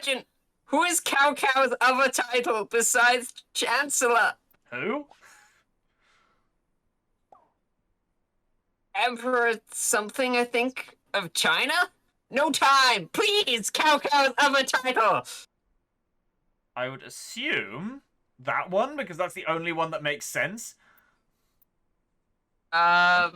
question. Who is Cao Cao's other title besides Chancellor? Who? Emperor something, I think, of China? No time! Please, Cao Cao's other title! I would assume that one, because that's the only one that makes sense. I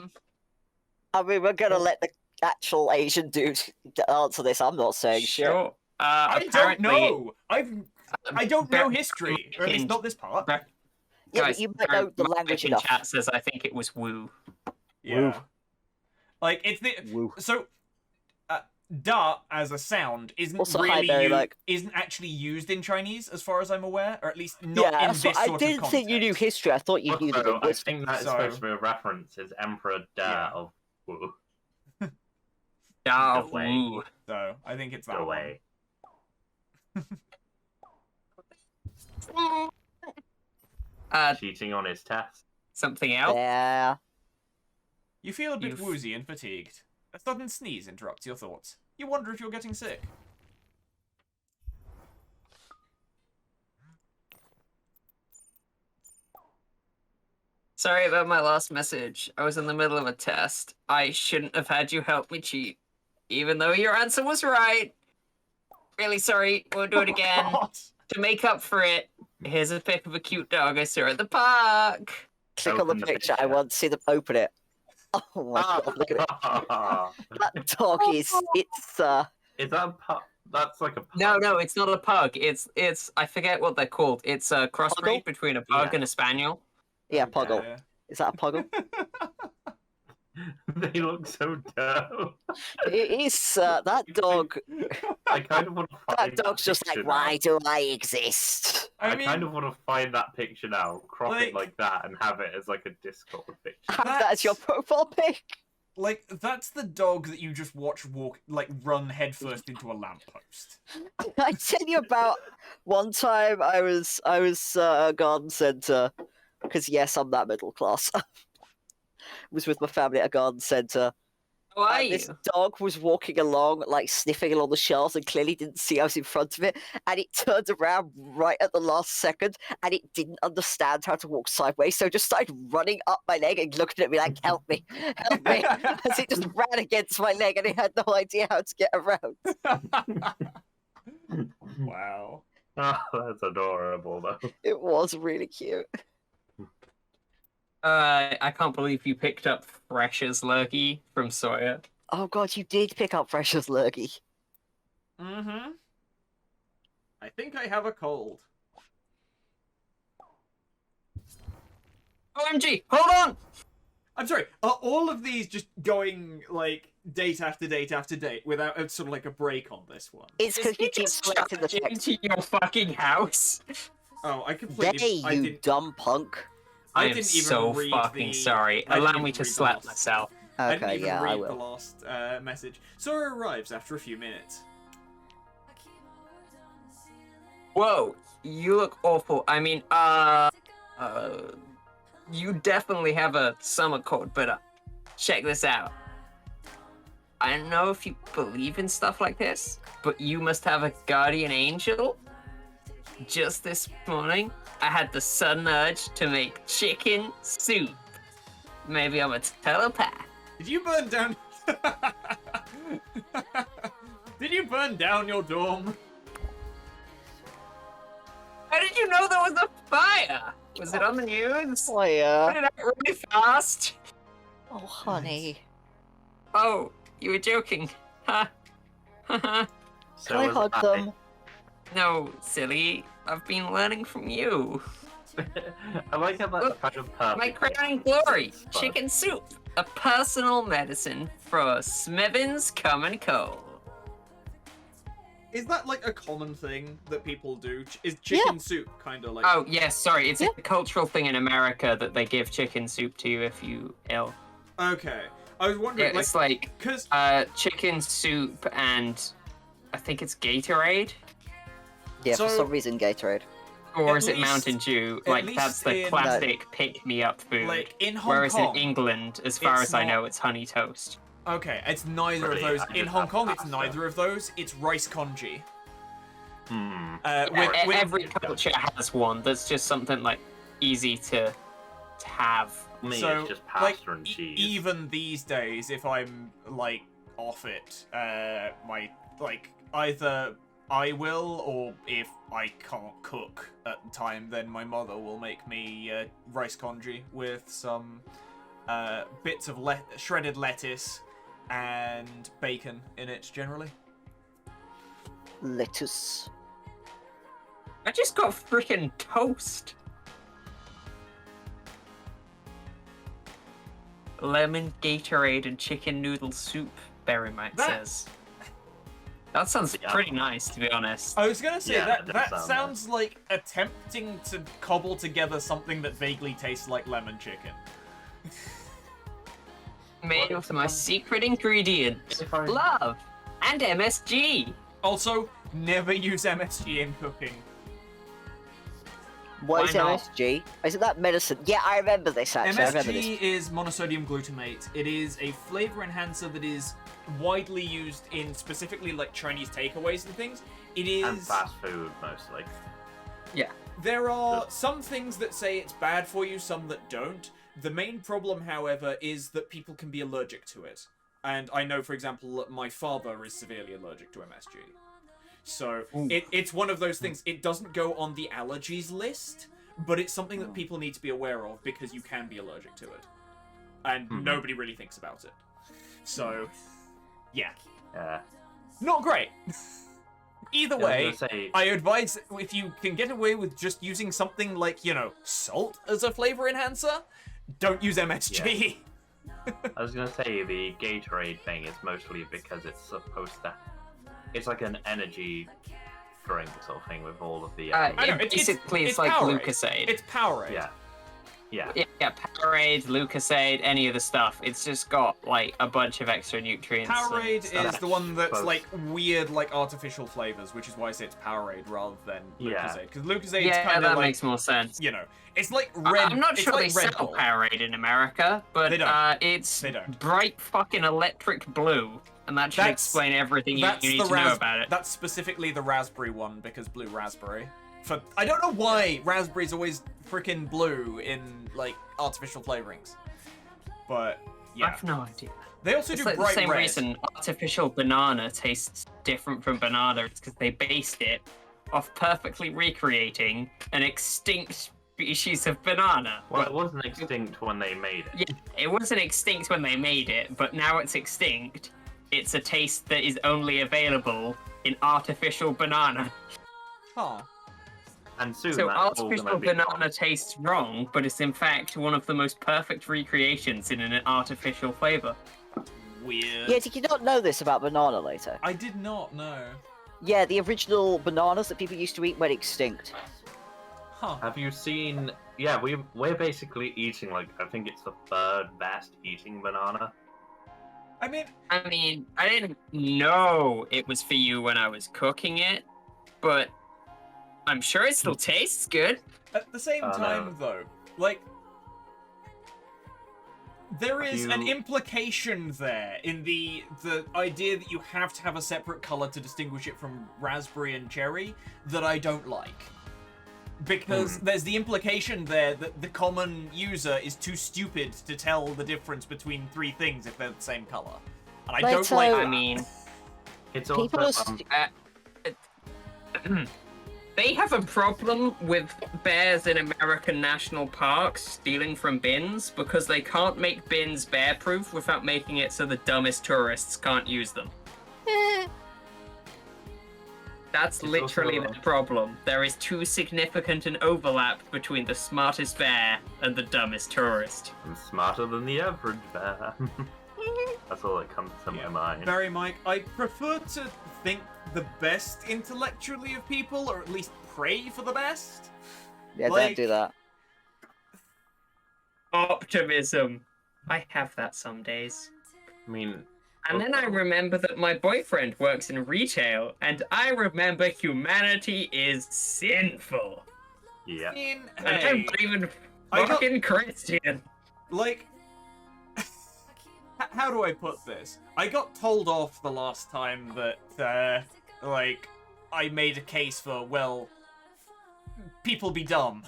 mean, we're gonna let the actual Asian dude answer this. I'm not saying shit. Sure. I don't know. I don't know history, or at least not this part. Yeah, Guys, but you might know the my language in enough. chat says I think it was Wu. Yeah. Woo. Like, it's the... Woo. So, da as a sound isn't Also, really hi, Barry, isn't actually used in Chinese, as far as I'm aware, or at least not in this sort I of didn't think you knew context. history. I thought you knew the Also, I linguistics. think that is So- supposed to be a reference. Is Emperor Da Yeah. of Wu. Da Go away. Wu. So, I think it's that Go one. away. Cheating on his test. Something else? Yeah. You feel a bit You've- woozy and fatigued. A sudden sneeze interrupts your thoughts. You wonder if you're getting sick. Sorry about my last message. I was in the middle of a test. I shouldn't have had you help me cheat. Even though your answer was right. Really sorry. We'll do it again. God. To make up for it, here's a pic of a cute dog I saw at the park. Click on the Open the picture. I picture. want to see them open it. Oh my god, look at it. That dog is, it's, Is that a pug? That's like a pug. No, it's not a pug. It's I forget what they're called. It's a crossbreed Puggle? between a pug Yeah. and a spaniel. yeah, Puggle. Yeah. Is that a Puggle? They look so dumb. It is, that dog, I kind of want to find that dog's just like, picture why now. do I exist? I kind of want to find that picture now, crop like- it like that, and have it as like a Discord picture. Have that as your profile pic? Like, that's the dog that you just watch run headfirst into a lamppost. I tell you about one time I was at a garden centre, because yes, I'm that middle class. Was with my family at a garden centre. How are And you? this dog was walking along, like sniffing along the shelves, and clearly didn't see I was in front of it. And it turned around right at the last second, and it didn't understand how to walk sideways, so it just started running up my leg and looking at me like, "Help me, help me!" As it just ran against my leg, and it had no idea how to get around. Wow. Oh, that's adorable, though. It was really cute. I can't believe you picked up Fresh's Lurgy from Sawyer. Oh god, you did pick up Fresh's Lurgy. Mm-hmm. I think I have a cold. OMG, hold on! I'm sorry, are all of these just going, like, date after date after date without a, sort of like a break on this one? It's because Is he you keep just selecting the charged text. into your fucking house? Oh, I completely... Hey, I you didn't, dumb punk. I I am didn't even so read fucking the... sorry. I didn't Allow even me to read the slap last- myself. I didn't Okay, even yeah, I read the will. last message. Sora arrives after a few minutes. Whoa, you look awful. I mean, you definitely have a summer cold, but check this out. I don't know if you believe in stuff like this, but you must have a guardian angel. Just this morning, I had the sudden urge to make chicken soup. Maybe I'm a telepath. Did you burn down... Did you burn down your dorm? How did you know there was a fire? Was it on the news? Oh yeah. Put it out really fast. Oh honey. Oh, you were joking. Ha. Ha. So Can I was hug I. them? No, silly. I've been learning from you. I like how that's Look, kind of perfect. My crowning glory, Fun. chicken soup. A personal medicine for Smevin's common cold. Is that like a common thing that people do? Is chicken soup kind of like... Oh, yes, sorry. It's Yeah. a cultural thing in America that they give chicken soup to you if you ill. Okay. I was wondering, It's like because... chicken soup and I think it's Gatorade. Yeah, for So- some reason Gatorade. Or At is it least- Mountain Dew? at Like, least that's the in- classic pick-me-up food. Like, in Hong Whereas Kong... in England, as far it's as I not- know, it's honey toast. Okay, it's neither of Really, those. I In just Hong have Kong, it's pasta. neither of those. It's rice congee. Every culture has one. That's just something like easy to have. For me, So, it's just like, pasta and cheese. even these days, if I'm like off it, either I will, or if I can't cook at the time, then my mother will make me rice congee with some bits of shredded lettuce and bacon in it, generally. Lettuce. I just got freaking toast. Lemon Gatorade and chicken noodle soup, Berry Mike says. That sounds pretty nice, to be honest. I was gonna say that sound sounds like attempting to cobble together something that vaguely tastes like lemon chicken. Made with my secret ingredient, If I- love, and MSG. Also, never use MSG in cooking. What Why is not? MSG? Isn't that medicine? Yeah, I remember this actually. I remember this. MSG is monosodium glutamate. It is a flavor enhancer that is widely used in specifically like Chinese takeaways and things. It is. And fast food, mostly. Yeah. There are some things that say it's bad for you, some that don't. The main problem, however, is that people can be allergic to it. And I know, for example, that my father is severely allergic to MSG. So it's one of those things. It doesn't go on the allergies list, but it's something that people need to be aware of because you can be allergic to it. And nobody really thinks about it. So, yeah. Yeah. Not great. Either Yeah, I way, was gonna say- I advise if you can get away with just using something like, salt as a flavor enhancer, don't use MSG. I was gonna say the Gatorade thing is mostly because it's supposed to. It's like an energy drink sort of thing with all of the. I know, Basically, it's like Powerade. Lucasade. It's Powerade. Yeah. Yeah. Yeah, Powerade, Lucasade, any of the stuff. It's just got like a bunch of extra nutrients. and Powerade stuff. is the one that's Both. like weird, like artificial flavors, which is why I say it's Powerade rather than Yeah. Lucasade. Because Lucasade is Yeah, kind that of like, makes more sense. it's like red. I'm not it's sure like they Red sell Bull. Powerade in America, but They don't. it's They don't. bright fucking electric blue, and that should That's- explain everything you That's need the to know about it. That's specifically the raspberry one because blue raspberry. I don't know why raspberry's always freaking blue in like artificial flavorings, but yeah, I've no idea. they also It's do like the bright same red. reason artificial banana tastes different from banana. It's because they based it off perfectly recreating an extinct species of banana. Well, it wasn't extinct when they made it. Yeah, it wasn't extinct when they made it, but now it's extinct. It's a taste that is only available in artificial banana. Huh. And soon So that's all artificial gonna be banana gone. tastes wrong, but it's in fact one of the most perfect recreations in an artificial flavor. Weird. Yeah, did you not know this about banana later? I did not know. Yeah, the original bananas that people used to eat went extinct. Huh. Have you seen? Yeah, we're basically eating like I think it's the third best eating banana. I mean, I didn't know it was for you when I was cooking it, but I'm sure it still tastes good. at the same Oh, no. time, though, like, there is an You- implication there in the idea that you have to have a separate color to distinguish it from raspberry and cherry that I don't like. Because there's the implication there that the common user is too stupid to tell the difference between three things if they're the same color. And I But, don't like uh, that. I mean, It's People also are they have a problem with bears in American national parks stealing from bins because they can't make bins bear-proof without making it so the dumbest tourists can't use them. That's It's literally also- the problem. There is too significant an overlap between the smartest bear and the dumbest tourist. I'm smarter than the average bear. That's all that comes to my mind. Barry Mike, I prefer to think the best intellectually of people, or at least pray for the best. Yeah, Like- don't do that. Optimism. I have that some days. I mean, And then I remember that my boyfriend works in retail, and I remember humanity is sinful. yeah. In And I'm hey, not even I got- fucking Christian. like, how do I put this? I got told off the last time that, I made a case for, well, people be dumb.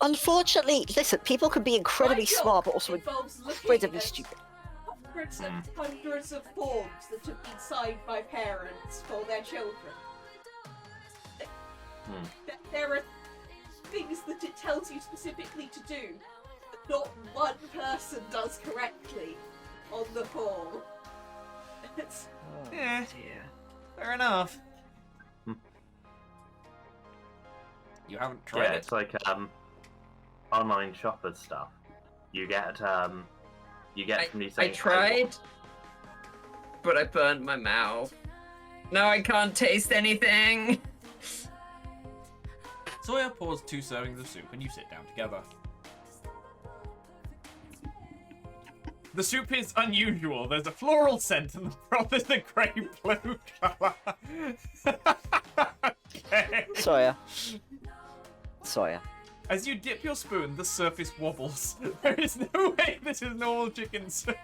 Unfortunately, listen, people can be incredibly My job smart, but also involves looking incredibly at stupid. hundreds and hundreds of forms that have been signed by parents for their children. There are things that it tells you specifically to do that not one person does correctly on the form. It's Yeah, fair enough. You haven't tried Yeah, it? it's like online shopper stuff. You get from these. I tried, but I burned my mouth. Now I can't taste anything. Sawyer pours 2 servings of soup and you sit down together. The soup is unusual. There's a floral scent and the broth is a grey-blue colour. Okay. Sawyer. As you dip your spoon, the surface wobbles. There is no way this is normal chicken soup.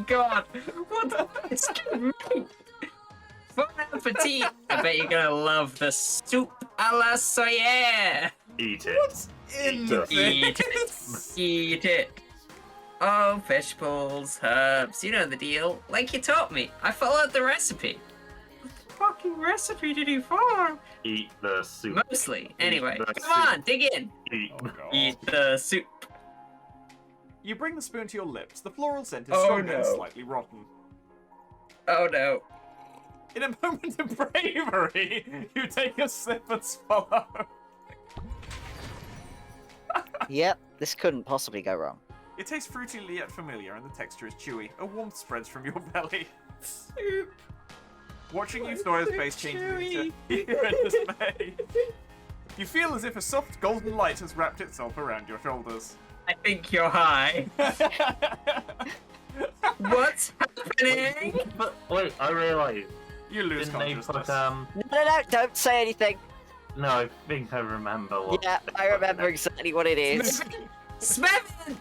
God, what the excuse me. Bon appetit! I bet you're gonna love the soup a la soyer. Eat it. What's in Eat this? Eat it. Oh, vegetables, herbs, you know the deal. Like you taught me. I followed the recipe. What fucking recipe did you follow? Eat the soup. Mostly. Anyway, the come soup. on, dig in. Eat. Oh, God. Eat the soup. You bring the spoon to your lips. The floral scent is Oh, strong and no. slightly rotten. Oh no. In a moment of bravery, you take a sip and swallow. Yep, this couldn't possibly go wrong. It tastes fruity yet familiar, and the texture is chewy. A warmth spreads from your belly. Soup. Watching you, Sawyer's face changes into fear and dismay. You feel as if a soft golden light has wrapped itself around your shoulders. I think you're high. What's happening? But wait, I realised. You lose Didn't they consciousness. put No, don't say anything. No, I think I remember what. Yeah, they I put remember in it. exactly what it is. Smevin!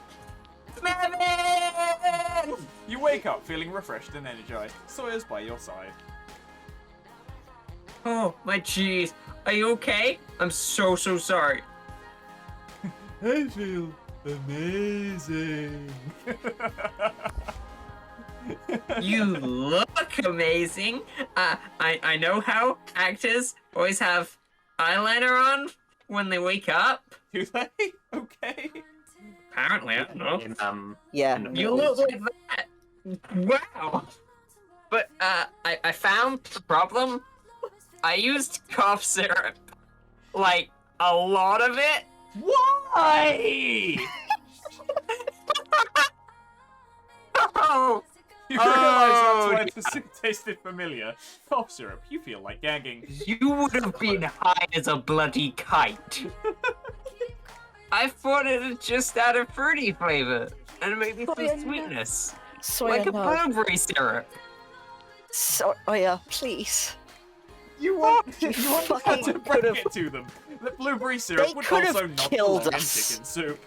Smevin! You wake up feeling refreshed and energized. Sawyer's by your side. Oh, my jeez. Are you okay? I'm so sorry. I feel amazing. You look amazing. I know how actors always have eyeliner on when they wake up. Do they? Okay. Apparently, I don't know. In, Yeah. in the You films. look like that. Wow. But I found the problem. I used cough syrup. Like, a lot of it. Why? Oh, You realise Oh, that's why the soup tasted familiar. Cough syrup. You feel like gagging. you would have been high as a bloody kite. I thought it had just had a fruity flavor and maybe Sawyer, some no. sweetness, Sawyer, like a no. blueberry syrup. Sawyer, please. You want You you had fucking to bring could've- it to them. The blueberry syrup They would could've also not killed belong in us. chicken soup.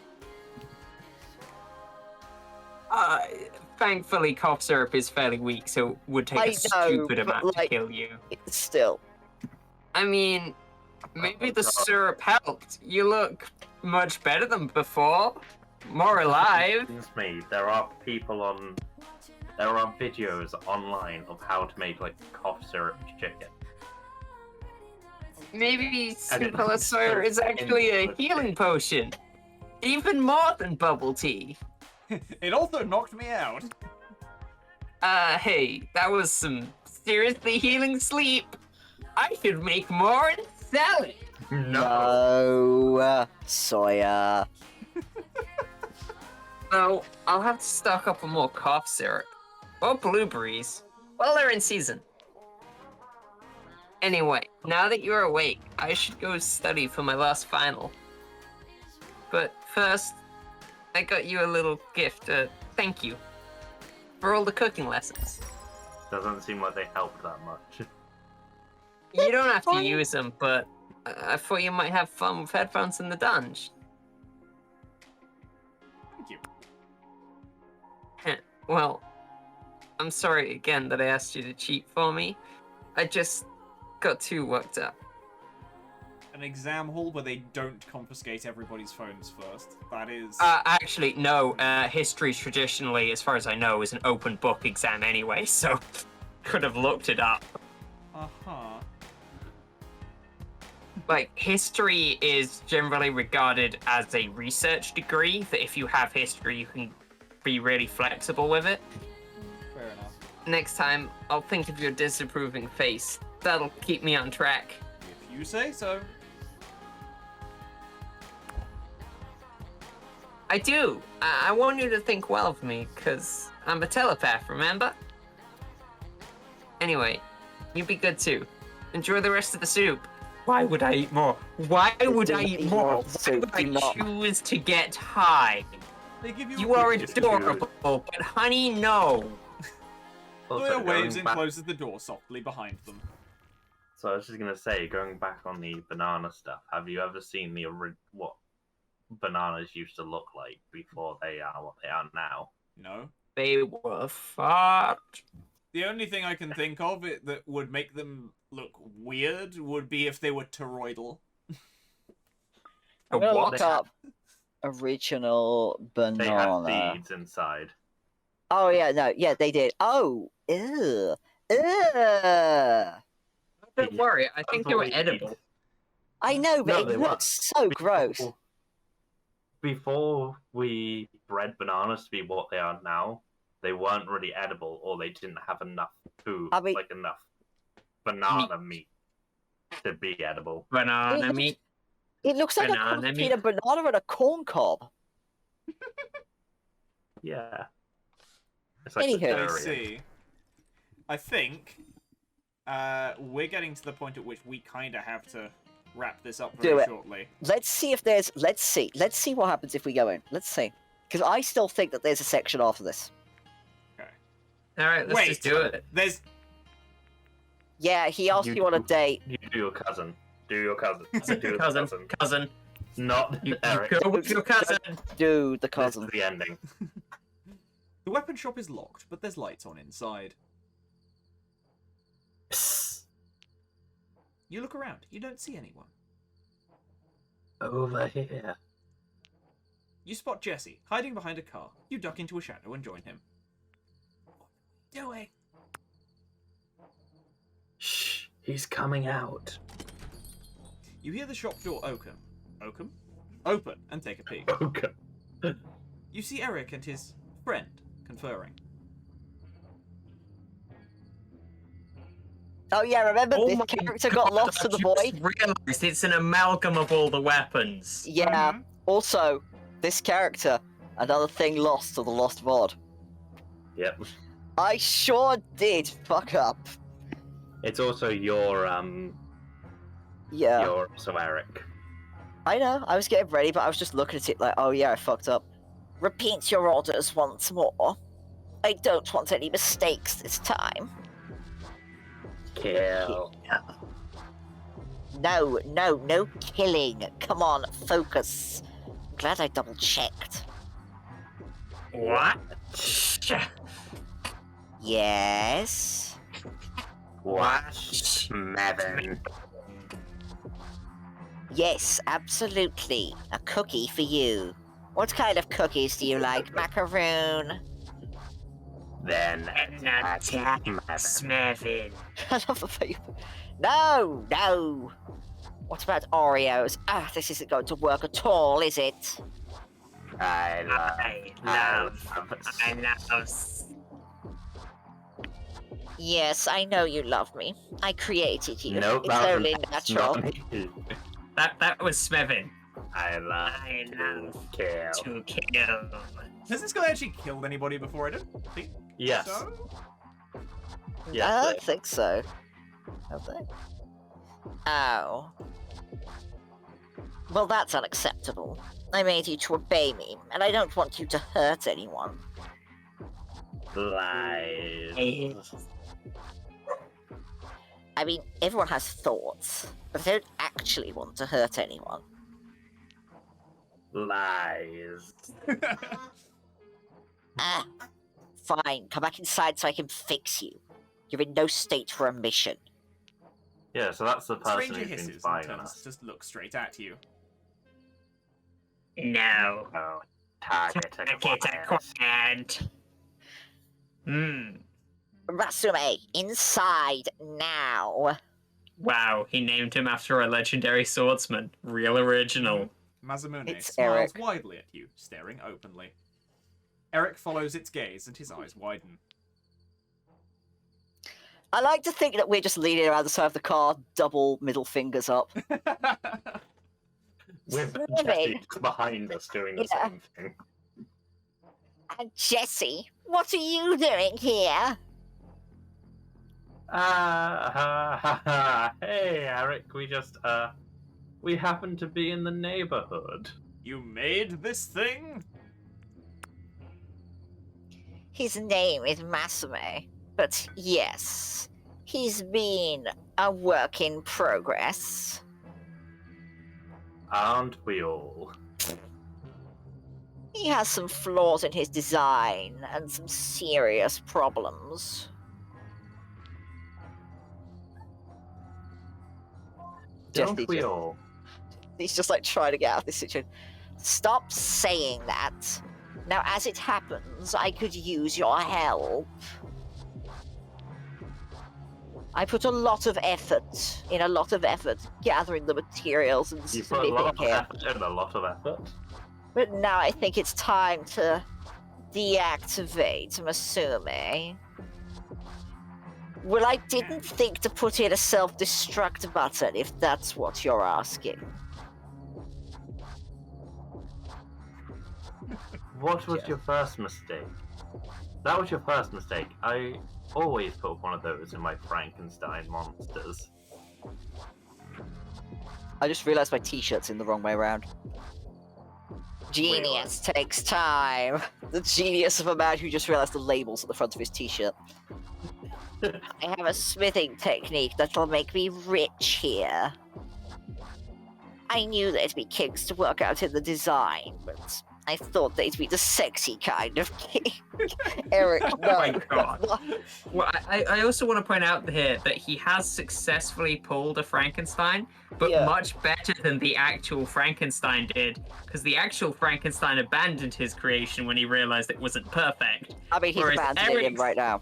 Thankfully, cough syrup is fairly weak, so it would take I a know, stupid but, amount like- to kill you. Still. I mean, maybe the God. syrup helped. You look much better than before. More alive. Excuse me, there are videos online of how to make like cough syrup chicken. Maybe And it- Simple Sawyer is actually a healing potion. Even more than bubble tea. It also knocked me out. Hey, that was some seriously healing sleep. I should make more and sell it. No, Sawyer. So, I'll have to stock up on more cough syrup. Or blueberries. Well, they're in season. Anyway, now that you're awake, I should go study for my last final. But first, I got you a little gift, thank you. For all the cooking lessons. Doesn't seem like they helped that much. You don't have to fine. use them, but I thought you might have fun with headphones in the dungeon. Thank you. Well, I'm sorry again that I asked you to cheat for me. I just got too worked up. An exam hall where they don't confiscate everybody's phones first. That is... Actually, no. History traditionally, as far as I know, is an open book exam anyway, so could have looked it up. Uh-huh. Like, history is generally regarded as a research degree, that if you have history, you can be really flexible with it. Fair enough. Next time, I'll think of your disapproving face. That'll keep me on track. If you say so. I do. I want you to think well of me, because I'm a telepath, remember? Anyway, you be good too. Enjoy the rest of the soup. Why would I eat more? Why would I eat more? Why would I choose to get high? They give you You are Just adorable, but honey, no. Lawyer Also, waves going and back- closes the door softly behind them. So I was just gonna say, going back on the banana stuff, have you ever seen what bananas used to look like before they are what they are now? No. They were fucked. The only thing I can think of that would make them look weird would be if they were toroidal. A I'm gonna what? look up original They had banana. seeds inside. Oh yeah, no, yeah, they did. Oh, ew, ew. Don't worry, I think they were Avoid- edible. I know, but No, it they looks weren't. so gross. Before we bred bananas to be what they are now, they weren't really edible, or they didn't have enough food, I mean- like enough banana meat to be edible. Banana It meat. It looks like a Banana cross meat. between a banana and a corn cob. Yeah. It's like Anywho. I durian. see. I think we're getting to the point at which we kind of have to wrap this up Do very it. shortly. Let's see if there's. Let's see what happens if we go in. Let's see, because I still think that there's a section after this. All right, let's Wait. just do it. There's Yeah, he asked you on a date. You do your cousin. Do your cousin. Do your Cousin. Not You Eric. go with your cousin. Do the This cousin. is the ending. the weapon shop is locked, but there's lights on inside. Psst. You look around. You don't see anyone. Over here. You spot Jesse hiding behind a car. You duck into a shadow and join him. What are you doing? Shh. He's coming out. You hear the shop door open. Open and take a peek. Okay. You see Eric and his friend conferring. Oh yeah, remember Oh this my character got lost to the void? Realized it's an amalgam of all the weapons. Yeah. Also, this character, another thing lost to the Lost VOD. Yep. I sure did fuck up. It's also your Yeah. You're also Eric. I know, I was getting ready, but I was just looking at it like, oh yeah, I fucked up. Repeat your orders once more. I don't want any mistakes this time. Kill. No killing. Come on, focus. I'm glad I double checked. What? Yes. Watch Smevin. Yes, absolutely. A cookie for you. What kind of cookies do you like? Macaroon? Then Attack Smevin. Smevin. I love the paper. No! What about Oreos? Ah, this isn't going to work at all, is it? I love. I love. Yes, I know you love me. I created you. Nope, It's that only was natural. not me. That was Smevin. I love to to kill. To kill. Has this guy actually killed anybody before? I don't think Yes. so. Yes, I don't they- think so. Have they? Oh. Well, that's unacceptable. I made you to obey me, and I don't want you to hurt anyone. Lies. I mean, everyone has thoughts, but they don't actually want to hurt anyone. Lies. Ah, fine. Come back inside so I can fix you. You're in no state for a mission. Yeah, so that's the person Stranger who's been hisses and spying on turns us. to look straight at you. No. Oh, target Target acquired. acquired. Hmm. Rasume, inside now. Wow, he named him after a legendary swordsman. Real original. Masamune It's smiles Eric. widely at you, staring openly. Eric follows its gaze and his eyes widen. I like to think that we're just leaning around the side of the car, double middle fingers up. With Smevin. Jesse just behind us doing the Yeah. same thing. And Jesse, what are you doing here? Hey, Eric, we happen to be in the neighborhood. You made this thing? His name is Masume, but yes, he's been a work in progress. Aren't we all? He has some flaws in his design and some serious problems. Don't Jesse we just- all? He's just like trying to get out of this situation. Stop saying that. Now, as it happens, I could use your help. I put a lot of effort gathering the materials and You put a lot of smithing him. effort and a lot of effort. But now I think it's time to deactivate Masume. Well, I didn't think to put in a self-destruct button, if that's what you're asking. What was Yeah. your first mistake? That was your first mistake. I always put one of those in my Frankenstein monsters. I just realized my t-shirt's in the wrong way around. Genius takes time. The genius of a man who just realized the labels at the front of his t-shirt. I have a smithing technique that'll make me rich here. I knew there'd be kinks to work out in the design, but I thought they'd be the sexy kind of kink. Eric, no. Oh my God. Well, I also want to point out here that he has successfully pulled a Frankenstein, but Yeah. much better than the actual Frankenstein did, because the actual Frankenstein abandoned his creation when he realized it wasn't perfect. I mean, he's Whereas abandoning him Eric's- right now.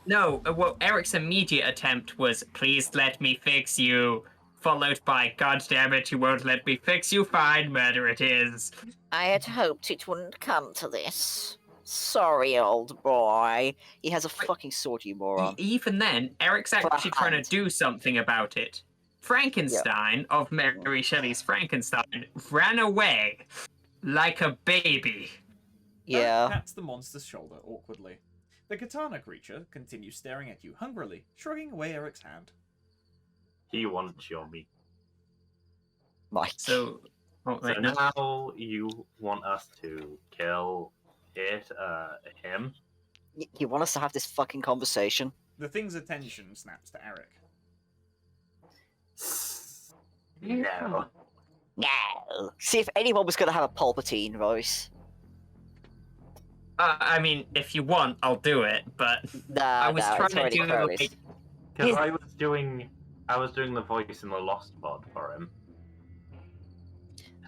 No, well, Eric's immediate attempt was, please let me fix you, followed by, God damn it, you won't let me fix you, fine, murder it is. I had hoped it wouldn't come to this. Sorry, old boy. He has a fucking sword, you moron. Even then, Eric's actually trying to hand. do something about it. Frankenstein, of Mary Shelley's Frankenstein, ran away like a baby. Yeah. Eric pats the monster's shoulder awkwardly. The katana creature continues staring at you hungrily, shrugging away Eric's hand. He wants your meat. Mike. So, So wait, no. now you want us to kill him? You want us to have this fucking conversation? The thing's attention snaps to Eric. No. No. See, if anyone was going to have a Palpatine voice. I mean, if you want, I'll do it, but Nah, I was trying it's to already do Crowley's. like, Because I was doing the voice in the Lost mod for him.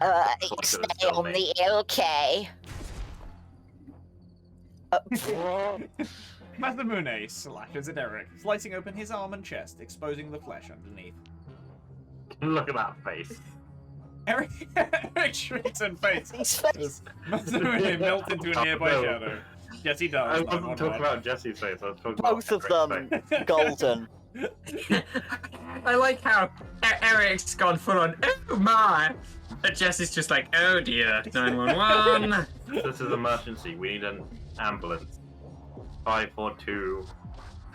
That's what Stay it was on filming. the LK. Masamune slashes at Eric, slicing open his arm and chest, exposing the flesh underneath. Look at that face. Eric shrieks and faces. His face. Masamune melts into a nearby No. shadow. Yes, he I does. wasn't talking about Jesse's face, I was talking Both of about them Eric's face. golden. I like how Eric's gone full on, oh my! And Jesse's just like, oh dear, 911. This is emergency, we need an ambulance. 542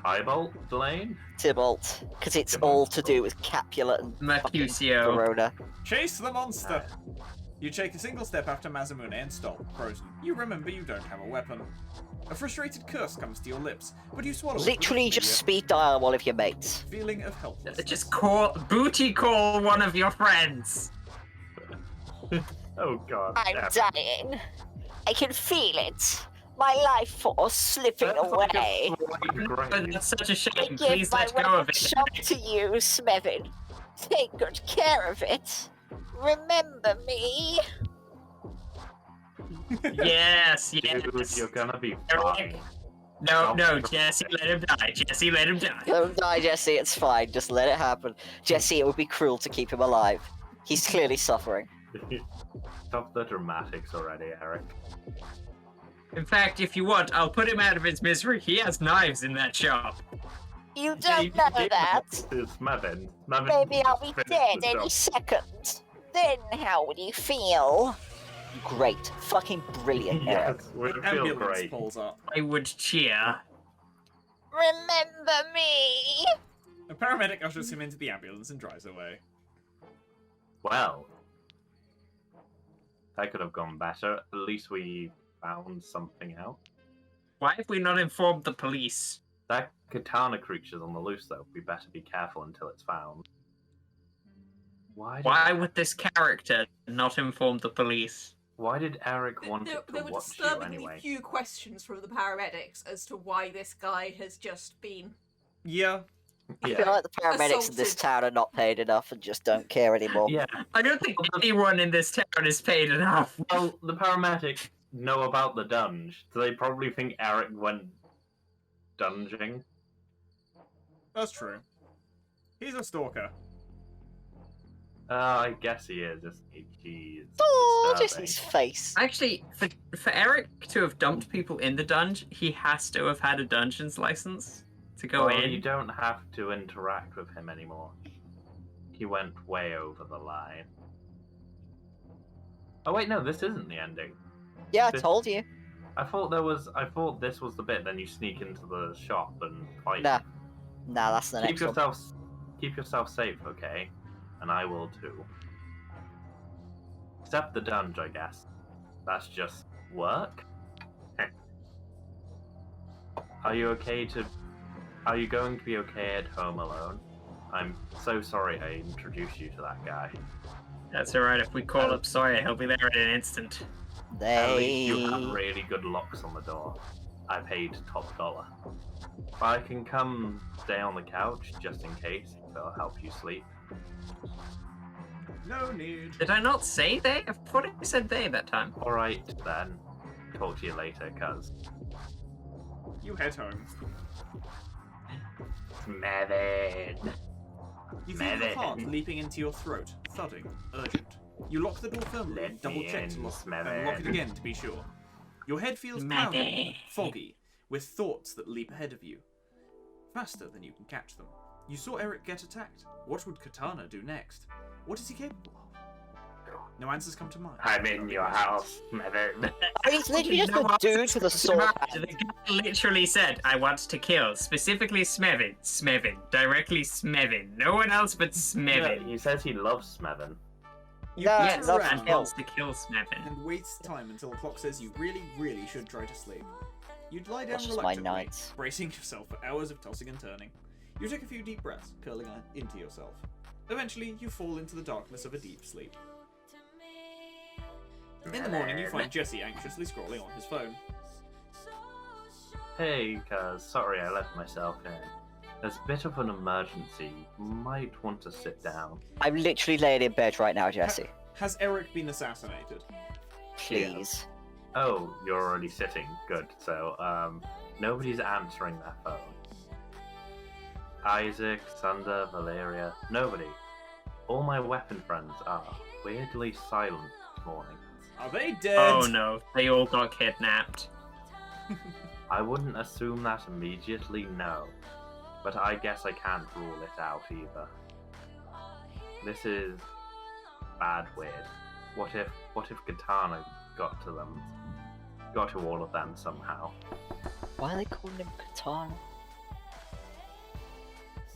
Tybalt Lane? Tybalt. Because it's all to do with Capulet and fucking Mercutio. Corona. Chase the monster! You take a single step after Masamune and stop, frozen. You remember you don't have a weapon. A frustrated curse comes to your lips, but you swallow it with a Literally just familiar speed dial one of your mates. feeling of helplessness. Just booty call one of your friends. Oh god. I'm damn. dying. I can feel it. my life force slipping That's like a away. slight But grade. that's such a shame. Give Please my let go of it. shop to you, Smevin. Take good care of it. Remember me. Yes, Dude, yes. you're gonna be Eric. fine. No, Stop no, the- Jesse, let him die. Jesse, let him die. Let him die, Jesse. It's fine. Just let it happen. Jesse, it would be cruel to keep him alive. He's clearly suffering. Stop the dramatics already, Eric. In fact, if you want, I'll put him out of his misery. He has knives in that shop. You Yeah, you don't know gave that. it to Smevin. Smevin Maybe I'll be finished dead the any job. second. Then how would you feel? Great. Fucking brilliant, Eric. Yes, we The feel ambulance great. pulls up. I would cheer. Remember me. A paramedic ushers him into the ambulance and drives away. Well, that could have gone better. At least we found something out. Why have we not informed the police? That katana creature's on the loose, though. We better be careful until it's found. Why would this character not inform the police? Why did Eric want There, it to there were watch you disturbingly anyway? few questions from the paramedics as to why this guy has just been. Yeah. I Yeah. feel like the paramedics in this Assaulted. town are not paid enough and just don't care anymore. Yeah. I don't think anyone in this town is paid enough. Well, the paramedics know about the dunge, so they probably think Eric went dunging. That's true. He's a stalker. I guess he is. He's Oh, disturbing. Jesse's face. Actually, for Eric to have dumped people in the dungeon, he has to have had a dungeon's license to go Well, in. you don't have to interact with him anymore. He went way over the line. Oh wait, no, this isn't the ending. Yeah, I This- told you. I thought this was the bit. Then you sneak into the shop and fight. Nah. Nah, that's the Keep next one. keep yourself safe, okay? And I will too. Except the dunge, I guess. That's just work. Are you going to be okay at home alone? I'm so sorry I introduced you to that guy. That's alright, if we call up Sawyer, he'll be there in an instant. At least you have They... really good locks on the door. I paid top dollar. But I can come stay on the couch just in case. It'll help you sleep. No need. Did I not say they? I thought I said they that time. Alright then. Talk to you later, cuz. You head home. Smevin. You feel your heart Smevin. leaping into your throat, thudding, urgent. You lock the door firmly and Let double me check in, to lock, Smevin. and lock it again to be sure. Your head feels cloudy, Smevin. foggy, with thoughts that leap ahead of you. Faster than you can catch them. You saw Eric get attacked. What would Katana do next? What is he capable of? No answers come to mind. I'm in your house, Smevin. I mean, he's literally just No a dude answers with a to sword mind. hand. The guy literally said, I want to kill, specifically Smevin. Smevin. Directly Smevin. No one else but Yeah, Smevin. he says he loves Smevin. You No, patter Yes, not around and wants to kill Smevin. and waste time until the clock says you really, really should try to sleep. You'd lie down That's just my reluctantly, nights. bracing yourself for hours of tossing and turning. You take a few deep breaths, curling into yourself. Eventually, you fall into the darkness of a deep sleep. In the morning, you find Jesse anxiously scrolling on his phone. Hey, cuz, sorry I left myself in. There's a bit of an emergency. Might want to sit down. I'm literally laying in bed right now, Jesse. Has Eric been assassinated? Please. Oh, you're already sitting. Good. So, nobody's answering their phone. Isaac, Sunder, Valeria, nobody. All my weapon friends are weirdly silent this morning. Are they dead? Oh no, they all got kidnapped. I wouldn't assume that immediately, no. But I guess I can't rule it out either. This is bad weird. What if Katana got to them? Got to all of them somehow. Why are they calling him Katana?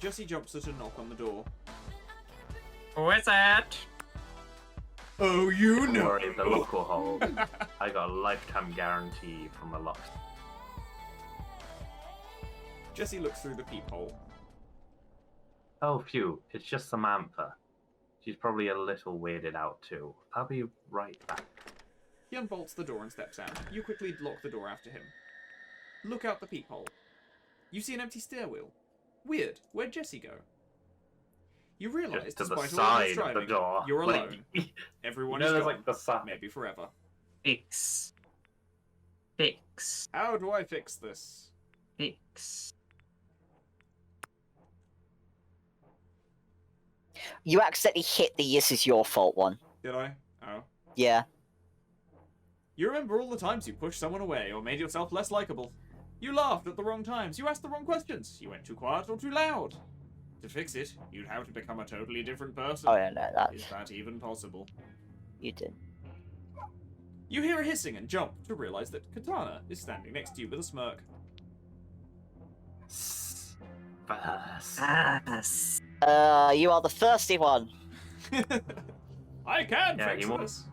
Jesse jumps at a knock on the door. Who is it? Oh, you Don't know! worry, the lock will hold. I got a lifetime guarantee from the lock. Jesse looks through the peephole. Oh, phew, it's just Samantha. She's probably a little weirded out too. I'll be right back. He unbolts the door and steps out. You quickly lock the door after him. Look out the peephole. You see an empty stairwheel. Weird. Where'd Jesse go? You realise, Just to the despite all this side of the driving, door. you're Like, alone. Everyone you know, is there's gone. like the side. Maybe forever. Fix. Fix. How do I fix this? Fix. You accidentally hit the "this is your fault" one. Did I? Oh. Yeah. You remember all the times you pushed someone away or made yourself less likable. You laughed at the wrong times. You asked the wrong questions. You went too quiet or too loud. To fix it, you'd have to become a totally different person. Oh yeah, no, that Is that even possible? you did. You hear a hissing and jump to realise that Katana is standing next to you with a smirk. Yes. You are the thirsty one. I can Yeah, fix he wants- this.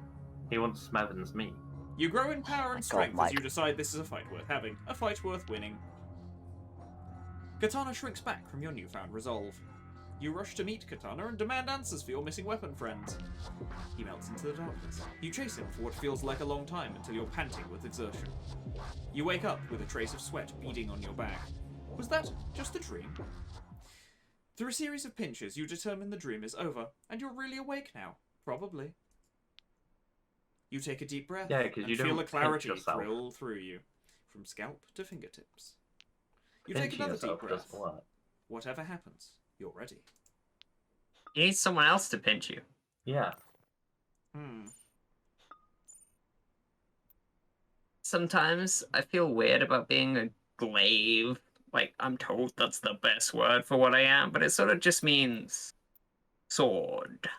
He wants Smevin's meat. You grow in power and God, strength as Mike. you decide this is a fight worth having, a fight worth winning. Katana shrinks back from your newfound resolve. You rush to meet Katana and demand answers for your missing weapon friends. He melts into the darkness. You chase him for what feels like a long time until you're panting with exertion. You wake up with a trace of sweat beading on your back. Was that just a dream? Through a series of pinches, you determine the dream is over, and you're really awake now. Probably. You take a deep breath Yeah, 'cause and you feel don't a clarity pinch yourself. thrill through you, from scalp to fingertips. You take Pinching another deep yourself breath. doesn't work. Whatever happens, you're ready. You need someone else to pinch you. Yeah. Sometimes I feel weird about being a glaive. Like, I'm told that's the best word for what I am, but it sort of just means sword.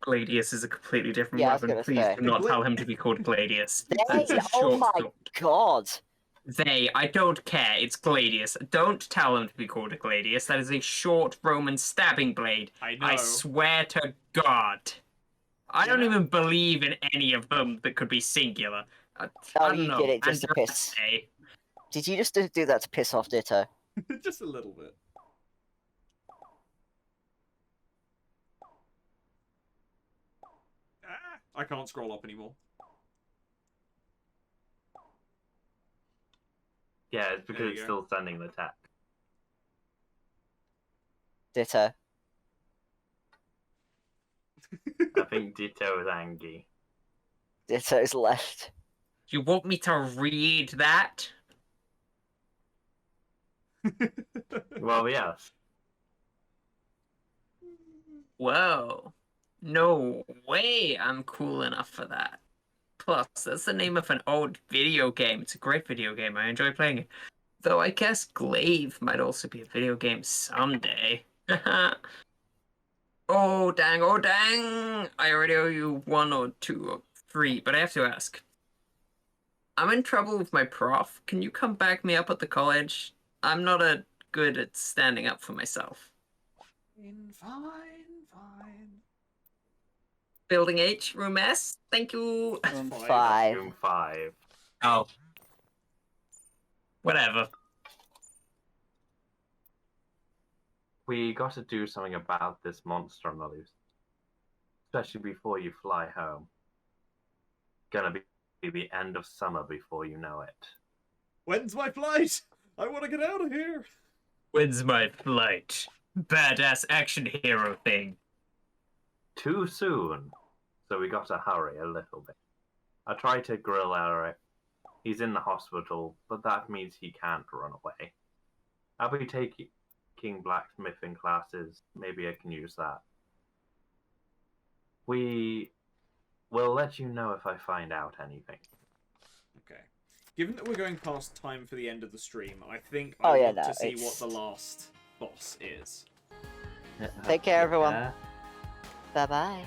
Gladius is a completely different Yeah, I was weapon. gonna Please say. do not tell him to be called Gladius. That's They, a oh short my sword. god. I don't care. It's Gladius. Don't tell him to be called a Gladius. That is a short Roman stabbing blade. I know. I swear to God. I don't Yeah. even believe in any of them that could be singular. I Oh, don't you know. did it just to piss. Did you just do that to piss off Ditto? Just a little bit. I can't scroll up anymore. Yeah, it's There because you it's go. still sending the text. Ditto. I think Ditto is angry. Ditto's left. You want me to read that? Well, yes. Whoa. No way I'm cool enough for that. Plus, that's the name of an old video game. It's a great video game. I enjoy playing it. Though I guess Glaive might also be a video game someday. Oh, dang. Oh, dang. I already owe you 1 or 2 or 3, but I have to ask. I'm in trouble with my prof. Can you come back me up at the college? I'm not good at standing up for myself. Fine. Building H, room S. Thank you. Room Five. 5. Room 5. Oh. Whatever. We got to do something about this monster on the loose. Especially before you fly home. Gonna be the end of summer before you know it. When's my flight? I want to get out of here. When's my flight? Badass action hero thing. Too soon. So we got to hurry a little bit. I tried to grill Eric. He's in the hospital, but that means he can't run away. I'll be taking blacksmithing classes. Maybe I can use that. We will let you know if I find out anything. Okay. Given that we're going past time for the end of the stream, I think Oh, I yeah, want no, to see it's- what the last boss is. Take care, everyone. Yeah. Bye-bye.